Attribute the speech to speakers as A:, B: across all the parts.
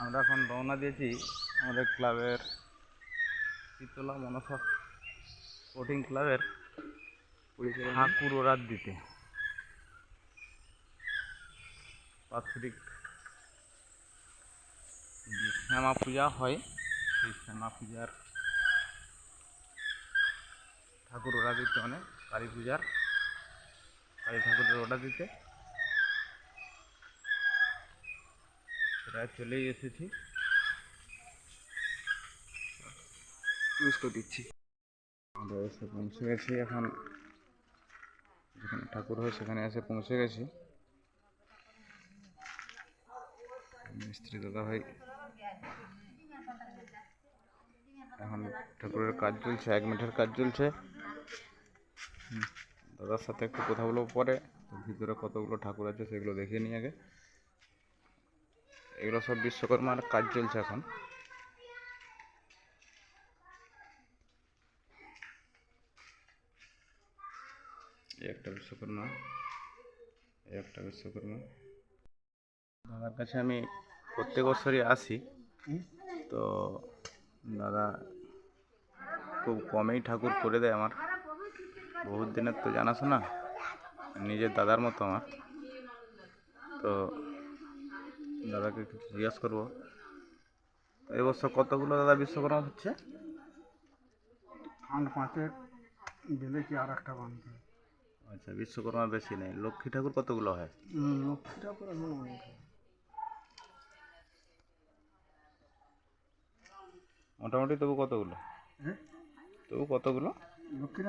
A: আমরা এখন রওনা দিয়েছি আমাদের ক্লাবের শীতলা মনসা স্পোর্টিং ক্লাবের ঠাকুর ওরাত দিতে। বাৎসরিক যে শ্যামা পূজা হয় সেই শ্যামা পূজার ঠাকুর ওরা দিতে, কালী পূজার কালী ঠাকুরের ওরা দিতে প্রায় চলেই এসেছি। ইউজ করে দিচ্ছি, আমরা এসে পৌঁছে গেছি। এখন যেখানে ঠাকুর হয় সেখানে এসে পৌঁছে গেছি। মিস্ত্রি দাদা ভাই এখন ঠাকুরের কাজ চলছে, 1 মিটার কাজ চলছে। দাদার সাথে একটু কথা বলবো পরে। ভিতরে কতগুলো ঠাকুর আছে সেগুলো দেখে নিই আগে। এগুলো সব বিশ্বকর্মার কাজ চলছে এখন। এই একটা বিশ্বকর্মা, এই একটা বিশ্বকর্মা। দাদার কাছে আমি প্রত্যেক বছরই আসি, তো দাদা খুব কমেই ঠাকুর করে দেয় আমার। বহুত দিনের তো জানাশোনা, নিজের দাদার মতো আমার। তো দাদাকে কিছু জিজ্ঞাসা করবো, এবছর কতগুলো দাদা বিশ্বকর্মা হচ্ছে?
B: 5 দিলে কি আর একটা বানতে।
A: আচ্ছা, বিশ্বকর্মা বেশি নেই। লক্ষ্মী ঠাকুর কতগুলো হয়?
B: লক্ষ্মী ঠাকুর এখন অনেক।
A: মোটামুটি তবু কতগুলো?
B: হ্যাঁ,
A: তবু কতগুলো
B: লক্ষ্মী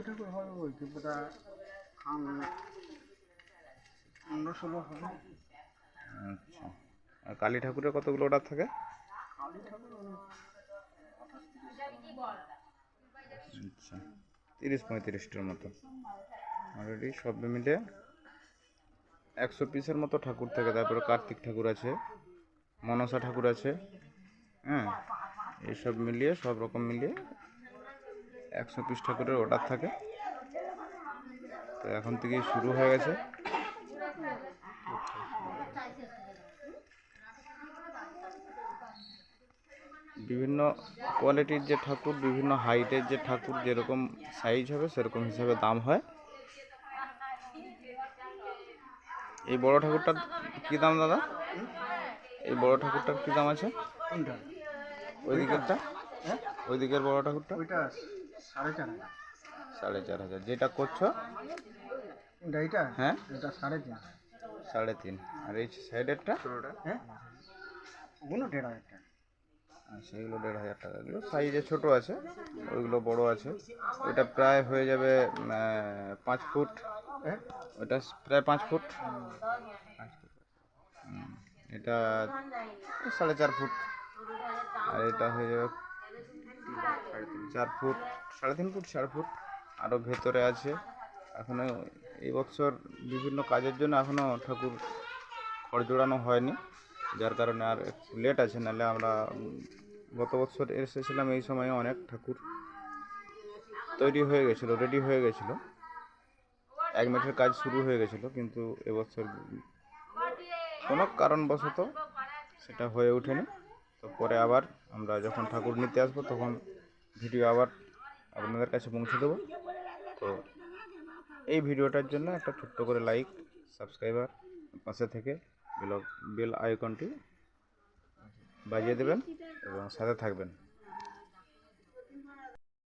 B: ঠাকুর হয় ওই কি বোধ 15-16 হবে।
A: আচ্ছা, আর কালী ঠাকুরের কতগুলো অর্ডার থাকে?
B: কালী ঠাকুর
A: আচ্ছা, 30-35টার মতো অলরেডি সব মিলে 100 পিসের মতো ঠাকুর থাকে। তারপরে কার্তিক ঠাকুর আছে, মনসা ঠাকুর আছে, হ্যাঁ, এইসব মিলিয়ে সব রকম মিলিয়ে 100 পিস ঠাকুরের অর্ডার থাকে। তো এখন থেকেই শুরু হয়ে গেছে। বিভিন্ন কোয়ালিটির যে ঠাকুর, বিভিন্ন হাইটের যে ঠাকুর, যেরকম সাইজ হবে সেরকম হিসাবে দাম হয়। এই বড় ঠাকুরটার কি দাম দাদা? এই বড় ঠাকুরটার কি দাম আছে?
B: কোনটা?
A: ওই দিকেরটা,
B: হ্যাঁ,
A: ওই দিকের বড় ঠাকুরটা
B: ওইটা 4.5।
A: 4,500। যেটা করছো
B: এইটা,
A: হ্যাঁ,
B: এটা 3.5।
A: 3.5। আর এই সাইডেরটা?
B: হ্যাঁ, ওগুলো 1.5 টাকা।
A: আর সেইগুলো 1,500 টাকা। এগুলো সাইজে ছোট আছে, ওইগুলো বড় আছে। ওইটা প্রায় হয়ে যাবে 5 ফুট।
B: হ্যাঁ,
A: ওইটা প্রায় 5 ফুট। এটা 4.5 ফুট। আর এটা হয়ে যাবে 4 ফুট, 3.5 ফুট, 4 ফুট। আরও ভেতরে আছে। এখনও এই বছর বিভিন্ন কাজের জন্য এখনও ঠাকুর খড় জোড়ানো হয়নি, যার কারণে আর একটু লেট আছে। নাহলে আমরা গত বছর এসেছিলাম এই সময়ে অনেক ঠাকুর তৈরি হয়ে গেছিলো, রেডি হয়ে গেছিলো, 1 মিটার কাজ শুরু হয়ে গেছিলো। কিন্তু এবছর কোনো কারণবশত সেটা হয়ে ওঠেনি। তো পরে আবার আমরা যখন ঠাকুর নিতে আসবো তখন ভিডিও আবার আপনাদের কাছে পৌঁছে দেবো। তো এই ভিডিওটার জন্য একটা ছোট্ট করে লাইক, সাবস্ক্রাইবার পাশে থেকে বেল আইকনটি বাজিয়ে দেবেন এবং সাথে থাকবেন।